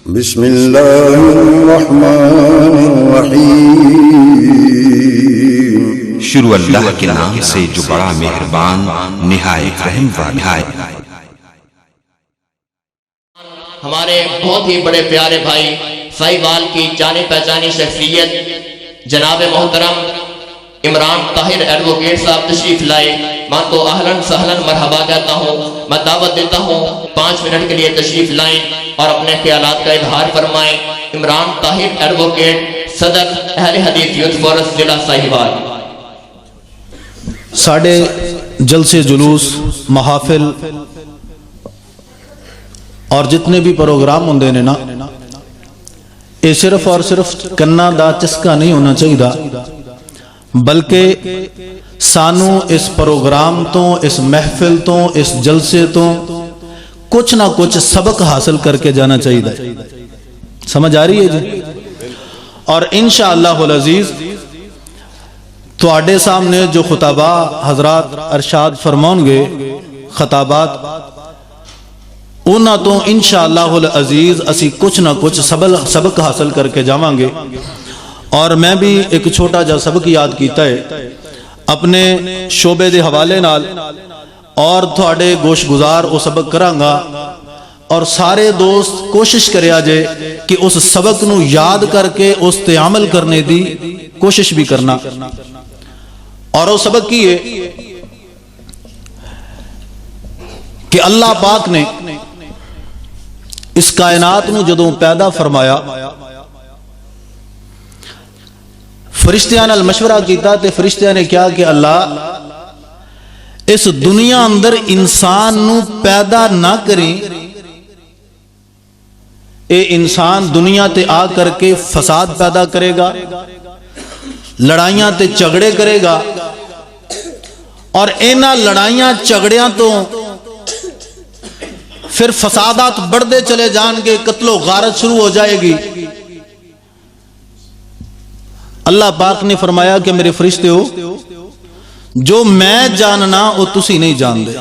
بسم اللہ الرحمن الرحیم۔ شروع اللہ کے نام سے جو بڑا مہربان نہایت رحم والا ہے۔ ہمارے بہت ہی بڑے پیارے بھائی سائیوال کی جانی پہچانی شخصیت جناب محترم عمران طاہر ایڈوکیٹ صاحب تشریف لائے۔ میں تو اہلاً سہلاً مرحبا کہتا ہوں، میں دعوت دیتا ہوں 5 منٹ کے لیے تشریف لائیں اور اپنے خیالات کا اظہار فرمائیں۔ عمران طاہر ایڈوکیٹ، صدر اہل حدیث یوتھ فورس ضلع سائیوال۔ ساڑھے جلسے جلوس محافل اور جتنے بھی پروگرام ہوندے نے نا، یہ صرف اور صرف کنا دا چسکا نہیں ہونا چاہیے، بلکہ سانو اس پروگرام تو، اس محفل تو، اس جلسے تو کچھ نہ کچھ سبق حاصل کر کے جانا چاہیے۔ سمجھ آ رہی ہے جی؟ اور انشاءاللہ العزیز تواڈے سامنے جو خطابہ حضرات ارشاد فرماؤں گے خطابات، انہاں تو انشاءاللہ العزیز اسی کچھ نہ کچھ سبق حاصل کر کے جاواں گے۔ اور میں بھی ایک چھوٹا جا سبق یاد کیتا ہے اپنے شعبے دے حوالے نال، اور تھوڑے گوش گزار وہ سبق کراں گا، اور سارے دوست کوشش کریا جے کہ اس سبق نو یاد کر کے اس تے عمل کرنے دی کوشش بھی کرنا۔ اور وہ سبق کی ہے کہ اللہ پاک نے اس کائنات نو جدوں پیدا فرمایا، فرشتیاں نال مشورہ کیتا تے فرشتیاں نے کیا کہ اللہ اس دنیا اندر انسان نو پیدا نہ کریں، اے انسان دنیا تے آ کر کے فساد پیدا کرے گا، لڑائیاں تے جھگڑے کرے گا، اور اینا لڑائیاں جھگڑیاں تو پھر فسادات بڑھتے چلے جان گے، قتل و غارت شروع ہو جائے گی۔ اللہ پاک نے فرمایا کہ میرے فرشتے ہو، جو میں جاننا وہ تسی نہیں جان دے۔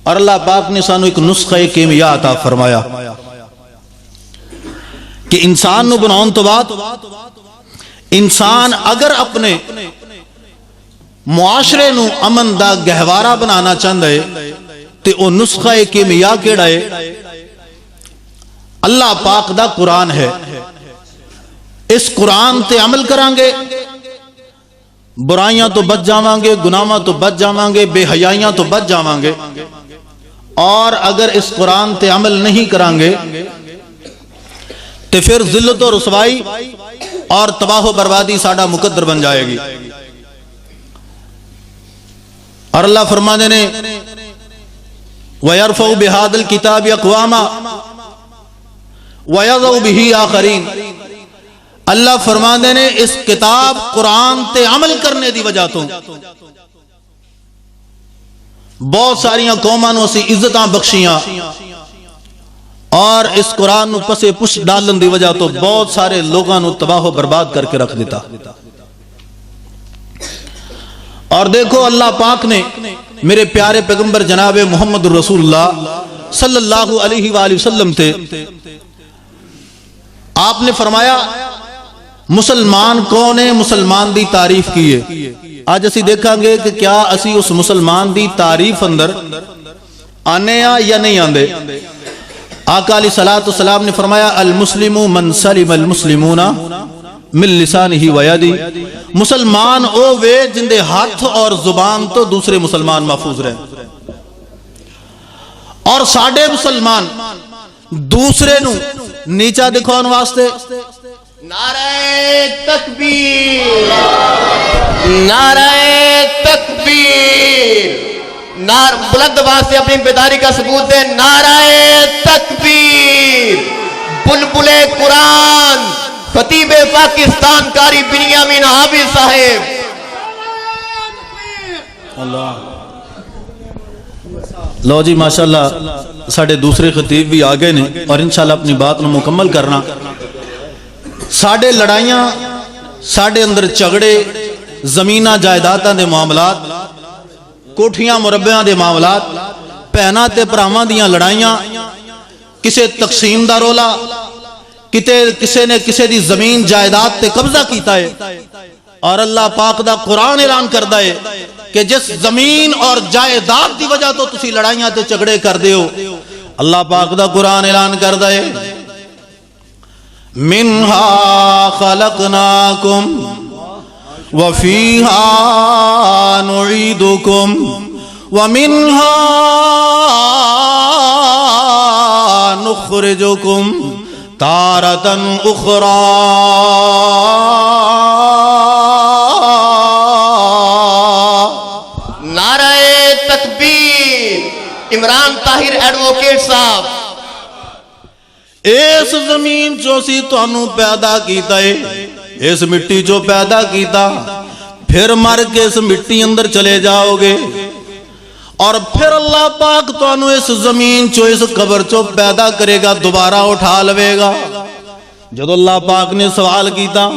اور اللہ پاک نے سانو ایک نسخہ کیمیا عطا فرمایا کہ انسان نو بناؤن تو بات، انسان اگر اپنے معاشرے نو امن دا گہوارہ بنانا چاہتا ہے تے او نسخہ کیمیا کیڑا ہے؟ اللہ پاک دا قرآن ہے۔ اس قرآن تے عمل کران گے، برائیاں تو بچ جاواں گے، گناہاں تو بچ جاواں گے، بے حیائیاں تو بچ جاواں گے۔ اور اگر اس قرآن تے عمل نہیں کران گے تے پھر ذلت و رسوائی اور تباہ و بربادی ساڈا مقدر بن جائے گی۔ اور اللہ فرمانے نے وَيَرْفَعُ بِهَذَا الْكِتَابِ أَقْوَامًا وَيَضَعُ بِهِ آخَرِينَ۔ اللہ فرمانے نے اس کتاب قرآن تے عمل کرنے دی وجہ تو بہت ساریاں قوماں نو اسی عزتاں بخشیاں، اور اس قرآن نو پسے پش ڈالن دی وجہ تو بہت سارے لوگاں نو تباہ و برباد کر کے رکھ دیتا۔ اور دیکھو اللہ پاک نے میرے پیارے پیغمبر جناب محمد رسول اللہ صلی اللہ علیہ وآلہ وسلم تھے، آپ نے فرمایا مسلمان کون ہے، مسلمان دی تعریف کیے۔ آج اسی دیکھاں گے کہ کیا اسی اس مسلمان دی تعریف اندر آنے یا نہیں آندے۔ آقا علیہ السلام نے فرمایا المسلم من سلم المسلمون من لسانہ و یدہ، مسلمان او وے جن دے ہاتھ اور زبان تو دوسرے مسلمان محفوظ رہے۔ اور ساڑھے مسلمان دوسرے نو نیچا دکھاؤن واسطے نعرہ تکبیر، نعرہ تکبیر، بلند واسطے اپنی بیداری کا ثبوت دے، نعرہ تکبیر، بلبل قرآن خطیب پاکستان قاری بنیامین حافظ صاحب۔ لو جی ماشاءاللہ ساڑھے دوسرے خطیب بھی آگئے نے، اور انشاءاللہ اپنی بات نو مکمل کرنا۔ ساڑھے لڑائیاں، ساڑھے اندر چگڑے، زمینہ جائیداداں دے معاملات، کوٹھیاں مربعاں دے معاملات، پہنا تے پراواں دیاں لڑائیاں، کسے تقسیم دا رولا، کسے نے کسے دی زمین جائیداد تے قبضہ کیتا ہے، اور اللہ پاک دا قرآن اعلان کردا ہے کہ جس زمین اور جائیداد دی وجہ تو تسی لڑائیاں تے جھگڑے کر دیو، اللہ پاک دا قرآن اعلان کردا ہے منہا خلقناکم وفیہا نعیدکم ومنہا نخرجکم تارة اخرى۔ نعرہ تکبیر۔ عمران طاہر ایڈوکیٹ صاحب، اس زمین جو سی تو انہوں پیدا کیتا ہے، اس مٹی جو پیدا کیتا، پھر مر کے اس مٹی اندر چلے جاؤ گے، اور پھر اللہ پاک تو انہوں اس زمین چو اس قبر چو پیدا کرے گا، دوبارہ اٹھا لوے گا۔ جب اللہ پاک نے سوال کیتا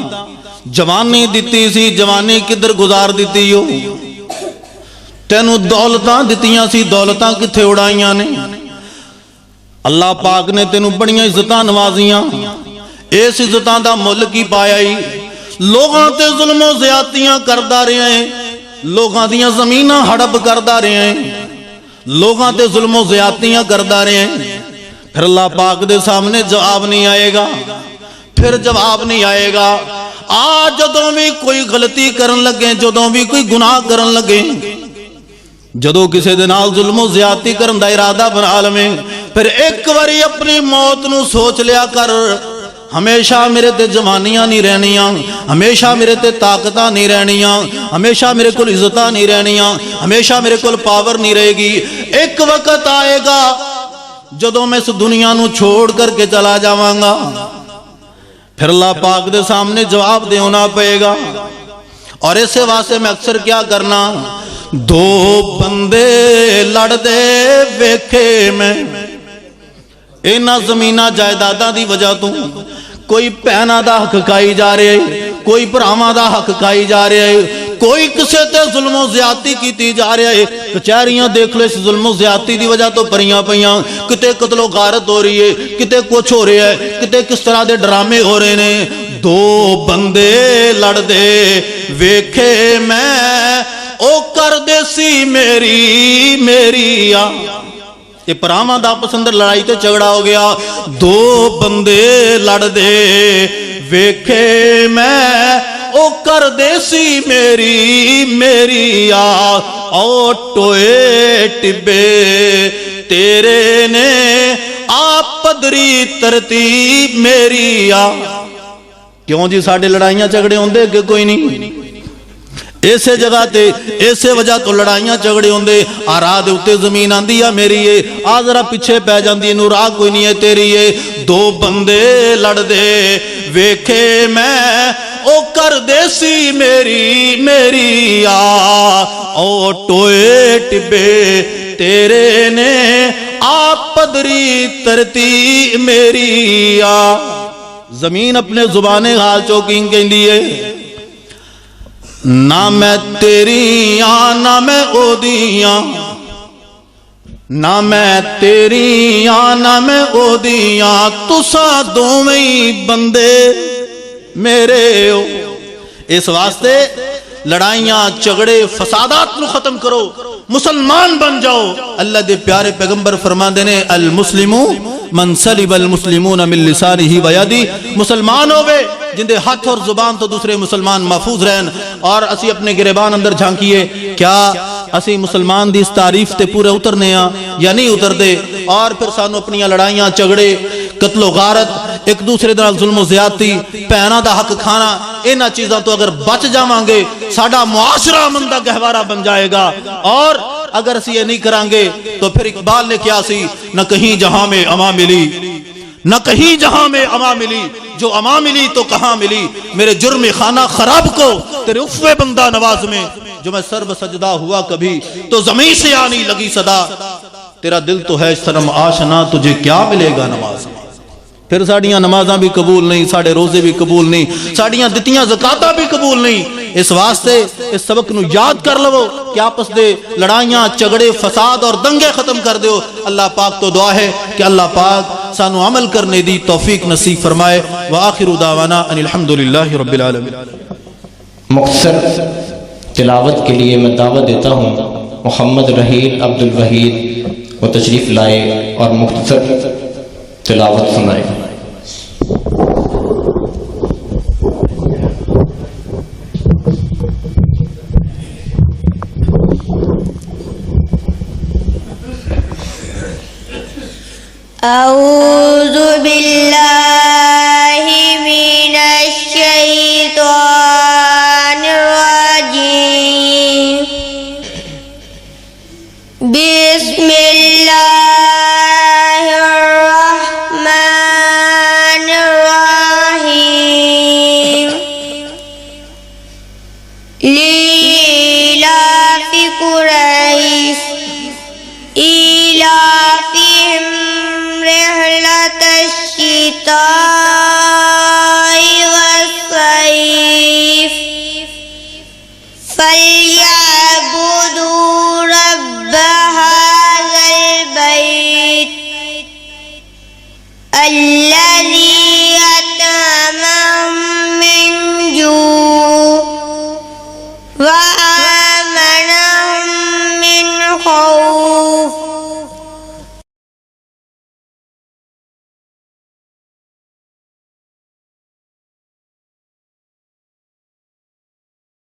جوانی دیتی سی، جوانی کدھر گزار دیتی ہو؟ تینوں دولتاں دیتیاں سی، دولتاں کتھے اڑائیاں نے؟ اللہ پاک نے تینوں بڑیاں عزتاں نوازیاں، اس عزتاں دا مل کی پایا ہی؟ لوگاں تے ظلم و زیادتیاں کردہ رہے ہیں، لوگاں دیاں زمینہ ہڑپ کردہ رہے ہیں، لوگاں تے ظلم و زیادتیاں کردہ رہے ہیں، پھر اللہ پاک دے سامنے جواب نہیں آئے گا، پھر جواب نہیں آئے گا۔ آج جدوں بھی کوئی غلطی کرن لگے، جدوں بھی کوئی گناہ کرن لگے، جدوں کسے دے نال ظلم و زیادتی کرن دا ارادہ بنا لویں، پھر ایک واری اپنی موت نو سوچ لیا کر، ہمیشہ میرے تے جوانیاں نہیں رہنیاں، ہمیشہ میرے تے طاقتاں نہیں رہنیاں، ہمیشہ میرے کول عزتاں نہیں رہنیاں، ہمیشہ میرے کول پاور نہیں رہے گی۔ ایک وقت آئے گا جدوں میں اس دنیا نو چھوڑ کر کے چلا جاواں گا، پھر اللہ پاک دے سامنے جواب دینا پئے گا۔ اور اسے واسطے میں اکثر کیا کرنا، دو بندے لڑ دے ویکھے میں، اینا زمینہ جائیداداں دی وجہ تو کوئی بھیناں دا حق کھائی جا رہے ہے، کوئی بھراواں دا حق کھائی جا رہے ہے، کوئی کسے تے ظلم و زیادتی کیتی جا رہے ہے۔ کچہریاں دیکھ لو، اس ظلم و زیادتی دی وجہ تو پریاں پیاں، کتے قتل و غارت ہو رہی ہے، کتے کچھ ہو رہا ہے، کتے کس طرح دے ڈرامے ہو رہے نے۔ دو بندے لڑ دے ویکھے میں، او کر دے سی میری آ۔ یہ پراما دا پسندر لڑائی تے جھگڑا ہو گیا۔ دو بندے لڑ دے ویکھے میں، او کر دے سی میری آ۔ او ٹوئے ٹبے تیرے نے، آپ پدری ترتیب میری آ۔ کیوں جی ساڑھے لڑائیاں جھگڑے ہوندے کہ کوئی نہیں؟ ایسے جگہ تے ایسے وجہ تو لڑائیاں جھگڑے ہوندے، آراہ دے اتے زمین آندی ہے میری ہے، آذرہ پیچھے پہ جاندی ہے، نور آگ کوئی نہیں ہے تیری ہے۔ دو بندے لڑ دے ویکھے میں، او کر دے سی میری آ۔ او ٹوئے ٹبے تیرے نے، آپ پدری ترتیب میری آ۔ زمین اپنے زبان حال چوکیں کہندی ہے، نہ میں تیریاں نہ میں او دیاں، نہ میں تیریاں نہ میں او دیاں، تساں دوویں بندے میرے ہو۔ اس واسطے لڑائیاں جھگڑے فسادات نو ختم کرو، مسلمان بن جاؤ۔ اللہ دے پیارے پیغمبر فرماندے نے المسلم من سلب المسلمون من لسانہ و یدہ، مسلمان ہوئے جن دے ہاتھ اور زبان تو دوسرے مسلمان محفوظ رہن۔ اور اسی اپنے گریبان اندر جھانکیے، کیا اسی مسلمان دی اس تعریف تے پورے اترنے ہاں یا نہیں اتر دے؟ اور پھر سانو اپنی لڑائیاں جھگڑے قتل و غارت، ایک دوسرے دے نال ظلم و زیادتی، بہناں دا حق کھانا، انہاں چیزاں تو اگر بچ جاواں گے ساڈا معاشرہ مندہ گہوارہ بن جائے گا۔ اور اگر اسی یہ نہیں کریں گے تو پھر اقبال نے کیا سی، نہ کہیں جہاں میں اما ملی، نہ کہیں جہاں میں اما ملی، جو اما ملی تو کہاں ملی، میرے جرم خانہ خراب کو تیرے عفو بندہ نواز میں، جو میں سر بسجدہ ہوا کبھی تو زمین سے آنی لگی صدا، تیرا دل تو ہے شرم آشنا، تجھے کیا ملے گا نماز میں۔ پھر ساڑیاں نمازاں بھی قبول نہیں، ساڑے روزے بھی قبول نہیں، ساڑیاں دتیاں زکاتاں بھی قبول نہیں۔ اس واسطے اس سبق نو یاد کر لو کہ آپس دے لڑائیاں جھگڑے فساد اور دنگے ختم کر دیو۔ اللہ پاک تو دعا ہے کہ اللہ پاک سانو عمل کرنے دی توفیق نصیب فرمائے وآخر دعوانا ان الحمدللہ رب العالمین۔ مختصر تلاوت کے لیے میں دعوت دیتا ہوں محمد رحیل عبد الوحید وہ تشریف لائے اور مختصر تلاوت سنائے۔ اعوذ باللہ من الشیطان الرجیم بسم اللہ الرحمن الرحیم لإیلاف قریش ایلافہم رحلة الشتاء